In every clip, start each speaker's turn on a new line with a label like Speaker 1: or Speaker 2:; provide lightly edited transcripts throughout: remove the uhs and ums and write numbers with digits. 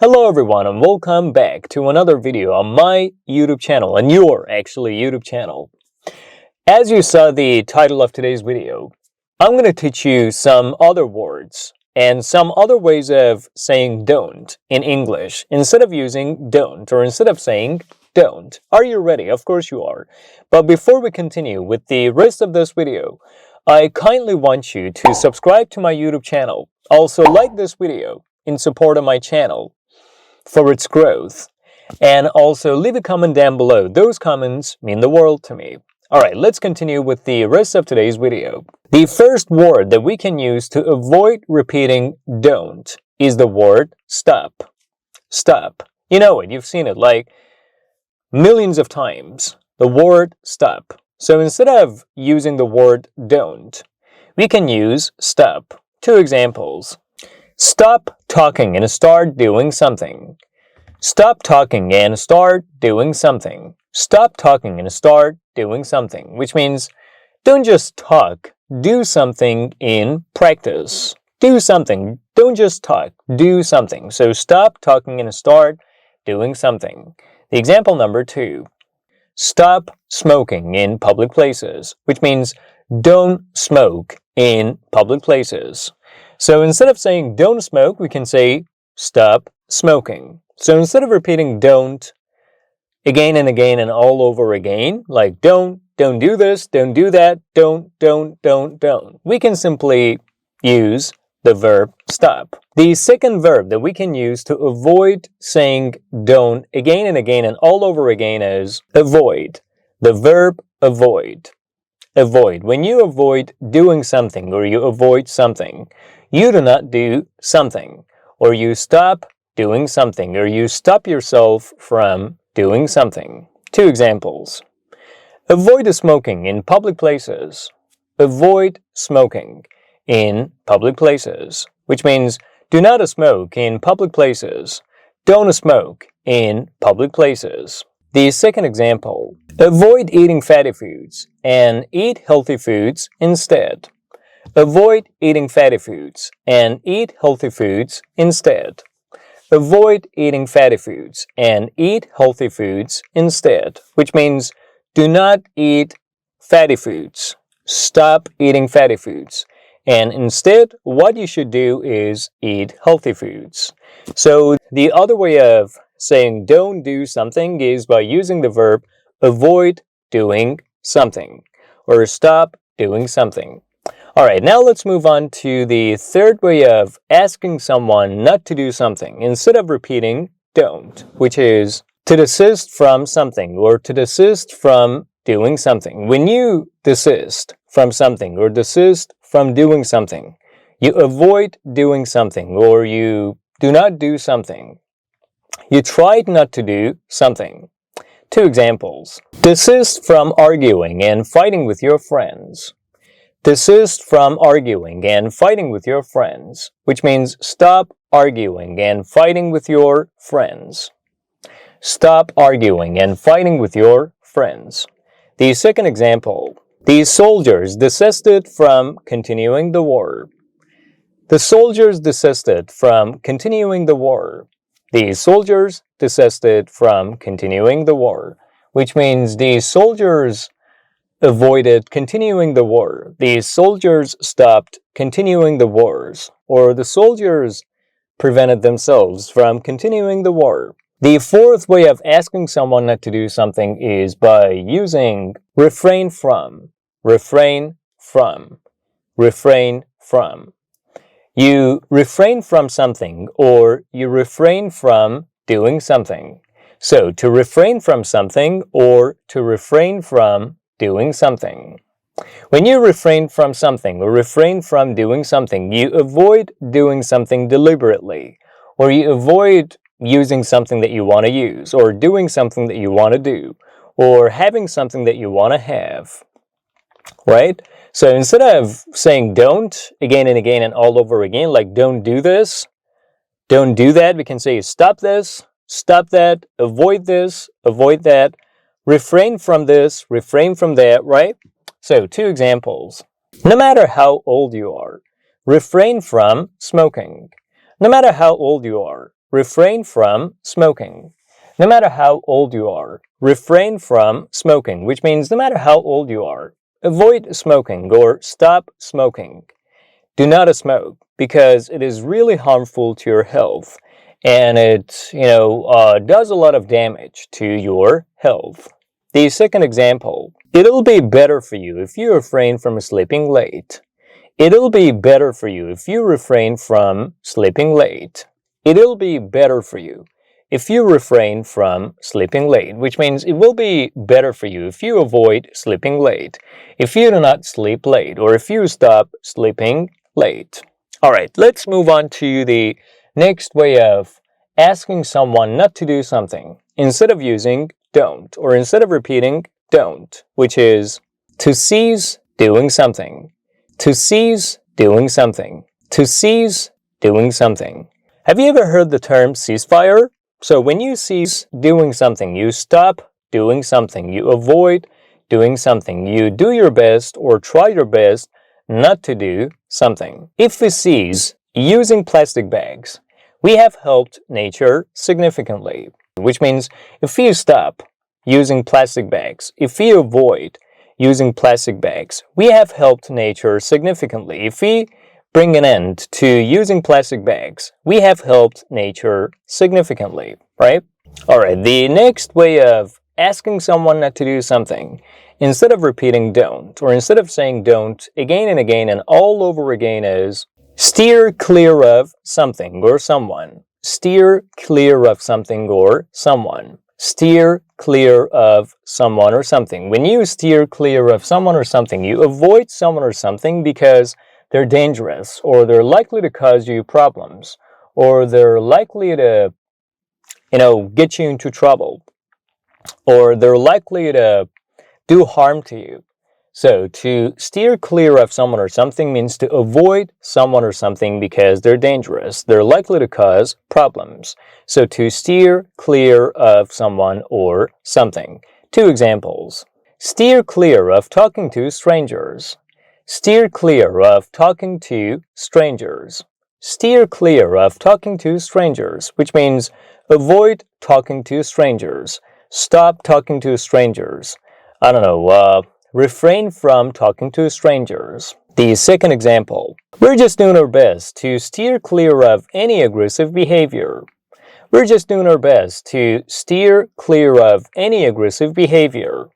Speaker 1: Hello everyone and welcome back to another video on my YouTube channel and your YouTube channel. As you saw the title of today's video, I'm going to teach you some other words and some other ways of saying don't in English instead of using don't or instead of saying don't. Are you ready? Of course you are. But before we continue with the rest of this video, I kindly want you to subscribe to my YouTube channel. Also like this video in support of my channel for its growth, and also leave a comment down below. Those comments mean the world to me. Alright, let's continue with the rest of today's video. The first word that we can use to avoid repeating don't is the word stop. Stop. You know it, you've seen it like millions of times. The word stop. So instead of using the word don't, we can use stop. Two examples. Stop talking and start doing something. Stop talking and start doing something. Stop talking and start doing something, which means don't just talk, do something in practice. Do something, don't just talk, do something. So stop talking and start doing something. The example number 2. Stop smoking in public places, which means don't smoke in public places. So instead of saying don't smoke, we can say stop smoking. So instead of repeating don't again and again and all over again, like don't do this, don't do that, don't, we can simply use the verb stop. The second verb that we can use to avoid saying don't again and again and all over again is avoid. The verb avoid. Avoid. When you avoid doing something or you avoid something, you do not do something, or you stop doing something, or you stop yourself from doing something. Two examples. Avoid smoking in public places. Avoid smoking in public places, which means do not smoke in public places. Don't smoke in public places. The second example. Avoid eating fatty foods and eat healthy foods instead. Avoid eating fatty foods and eat healthy foods instead. Avoid eating fatty foods and eat healthy foods instead, which means do not eat fatty foods. Stop eating fatty foods. And instead, what you should do is eat healthy foods. So the other way of saying don't do something is by using the verb avoid doing something or stop doing something. Alright, now let's move on to the third way of asking someone not to do something instead of repeating don't, which is to desist from something or to desist from doing something. When you desist from something or desist from doing something, you avoid doing something or you do not do something. You tried not to do something. Two examples. Desist from arguing and fighting with your friends. Desist from arguing and fighting with your friends, which means stop arguing and fighting with your friends. Stop arguing and fighting with your friends. The second example. The soldiers desisted from continuing the war. The soldiers desisted from continuing the war. The soldiers desisted from continuing the war, which means the soldiers avoided continuing the war. The soldiers stopped continuing the wars, or the soldiers prevented themselves from continuing the war. The fourth way of asking someone not to do something is by using refrain from, refrain from, refrain from. You refrain from something or you refrain from doing something. So to refrain from something or to refrain from doing something. When you refrain from something or refrain from doing something, you avoid doing something deliberately, or you avoid using something that you want to use, or doing something that you want to do, or having something that you want to have. Right? So instead of saying don't again and again and all over again, like don't do this, don't do that, we can say stop this, stop that, avoid this, avoid that, refrain from this, refrain from that, right? So, two examples. No matter how old you are, refrain from smoking. No matter how old you are, refrain from smoking. No matter how old you are, refrain from smoking, which means no matter how old you are, avoid smoking or stop smoking. Do not smoke because it is really harmful to your health and it, does a lot of damage to your health. The second example, it'll be better for you if you refrain from sleeping late. It'll be better for you if you refrain from sleeping late. It'll be better for you if you refrain from sleeping late, which means it will be better for you if you avoid sleeping late, if you do not sleep late, or if you stop sleeping late. All right, let's move on to the next way of asking someone not to do something instead of using don't, or instead of repeating don't, which is to cease doing something. To cease doing something. To cease doing something. Have you ever heard the term ceasefire? So when you cease doing something, you stop doing something, you avoid doing something, you do your best or try your best not to do something. If we cease using plastic bags, we have helped nature significantly, which means if you stop using plastic bags, if we avoid using plastic bags, we have helped nature significantly. If we bring an end to using plastic bags, we have helped nature significantly, right? All right, the next way of asking someone not to do something, instead of repeating don't, or instead of saying don't again and again and all over again, is steer clear of something or someone. Steer clear of something or someone. Steer clear of someone or something. When you steer clear of someone or something, you avoid someone or something because they're dangerous, or they're likely to cause you problems, or they're likely to, get you into trouble, or they're likely to do harm to you. So to steer clear of someone or something means to avoid someone or something because they're dangerous. They're likely to cause problems. So to steer clear of someone or something. Two examples. Steer clear of talking to strangers. Steer clear of talking to strangers. Steer clear of talking to strangers, which means avoid talking to strangers. Stop talking to strangers. Refrain from talking to strangers. The second example. We're just doing our best to steer clear of any aggressive behavior. We're just doing our best to steer clear of any aggressive behavior.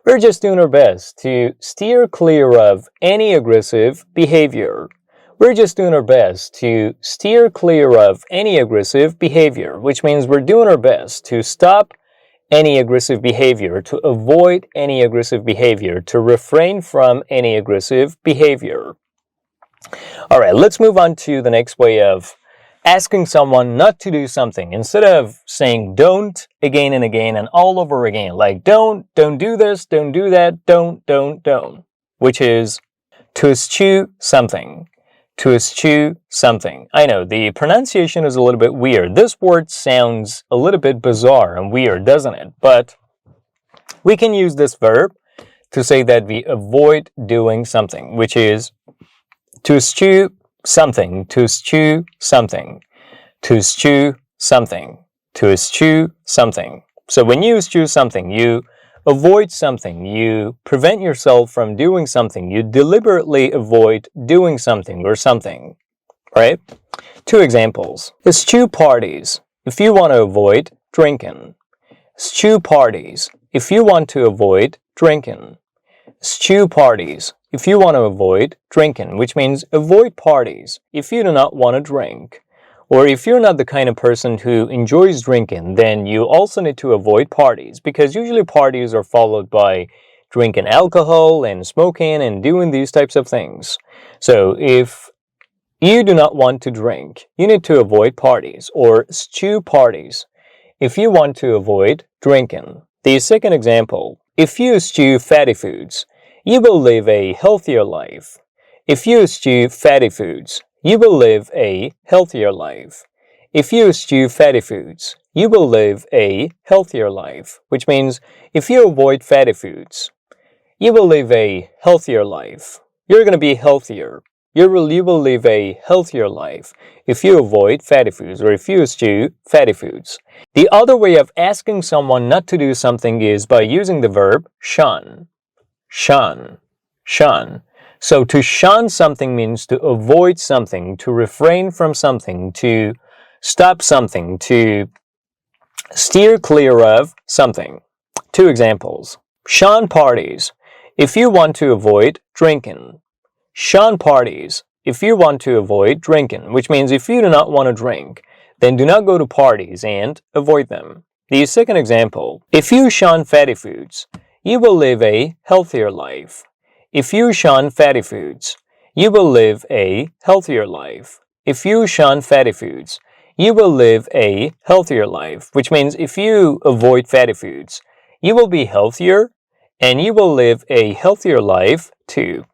Speaker 1: We're just doing our best to steer clear of any aggressive behavior. We're just doing our best to steer clear of any aggressive behavior, which means we're doing our best to stop any aggressive behavior, to avoid any aggressive behavior, to refrain from any aggressive behavior. All right, let's move on to the next way of asking someone not to do something. Instead of saying don't again and again and all over again, like don't do this, don't do that, don't, which is to eschew something. To eschew something. I know, the pronunciation is a little bit weird. This word sounds a little bit bizarre and weird, doesn't it? But we can use this verb to say that we avoid doing something, which is to eschew something, to eschew something, to eschew something, to eschew something. So when you eschew something, you avoid something, you prevent yourself from doing something, you deliberately avoid doing something or something, right? Two examples. Eschew parties if you want to avoid drinking. Eschew parties if you want to avoid drinking. Eschew parties if you want to avoid drinking, which means avoid parties if you do not want to drink. Or if you're not the kind of person who enjoys drinking, then you also need to avoid parties, because usually parties are followed by drinking alcohol and smoking and doing these types of things. So if you do not want to drink, you need to avoid parties or eschew parties if you want to avoid drinking. The second example, if you eschew fatty foods, you will live a healthier life. If you eschew fatty foods, you will live a healthier life. If you eschew fatty foods, you will live a healthier life, which means if you avoid fatty foods, you will live a healthier life. You're going to be healthier. you will live a healthier life if you avoid fatty foods or if you eschew fatty foods. The other way of asking someone not to do something is by using the verb shun. Shun. Shun. So to shun something means to avoid something, to refrain from something, to stop something, to steer clear of something. Two examples. Shun parties if you want to avoid drinking. Shun parties if you want to avoid drinking, which means if you do not want to drink, then do not go to parties and avoid them. The second example. If you shun fatty foods, you will live a healthier life. If you shun fatty foods, you will live a healthier life. If you shun fatty foods, you will live a healthier life, which means if you avoid fatty foods, you will be healthier and you will live a healthier life too.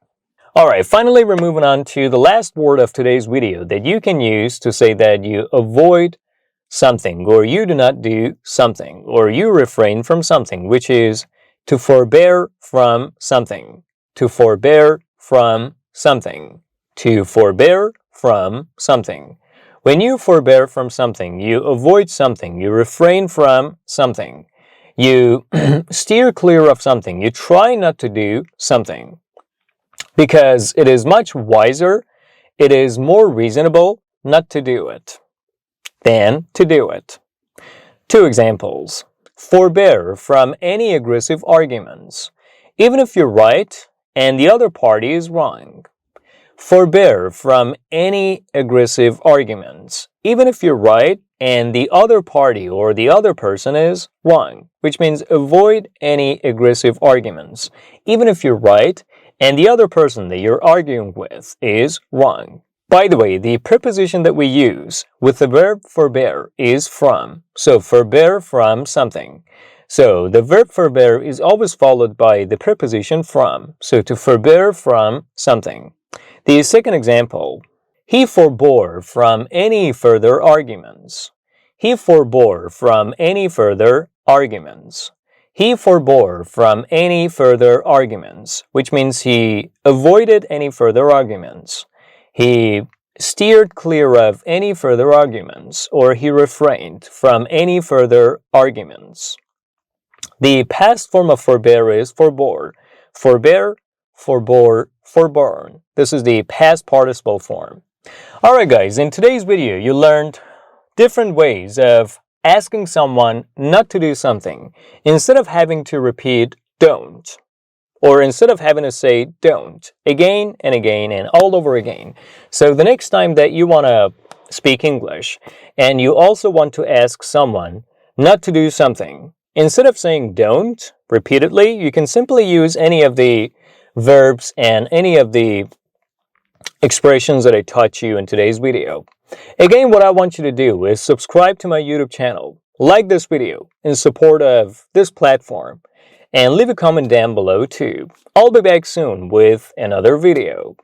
Speaker 1: Alright, finally we're moving on to the last word of today's video that you can use to say that you avoid something or you do not do something or you refrain from something, which is to forbear from something. To forbear from something. To forbear from something. When you forbear from something, you avoid something, you refrain from something, you steer clear of something, you try not to do something. Because it is much wiser, it is more reasonable not to do it than to do it. Two examples. Forbear from any aggressive arguments, even if you're right and the other party is wrong. Forbear from any aggressive arguments, even if you're right and the other party or the other person is wrong, which means avoid any aggressive arguments, even if you're right and the other person that you're arguing with is wrong. By the way, the preposition that we use with the verb forbear is from. So forbear from something. So the verb forbear is always followed by the preposition from. So to forbear from something. The second example, he forbore from any further arguments. He forbore from any further arguments. He forbore from any further arguments, which means he avoided any further arguments. He steered clear of any further arguments, or he refrained from any further arguments. The past form of forbear is forbore. Forbear, forbore, forborne. This is the past participle form. Alright guys, in today's video you learned different ways of asking someone not to do something instead of having to repeat don't. Or instead of having to say don't again and again and all over again. So the next time that you want to speak English and you also want to ask someone not to do something, instead of saying don't repeatedly, you can simply use any of the verbs and any of the expressions that I taught you in today's video. Again, what I want you to do is subscribe to my YouTube channel, like this video in support of this platform, and leave a comment down below too. I'll be back soon with another video.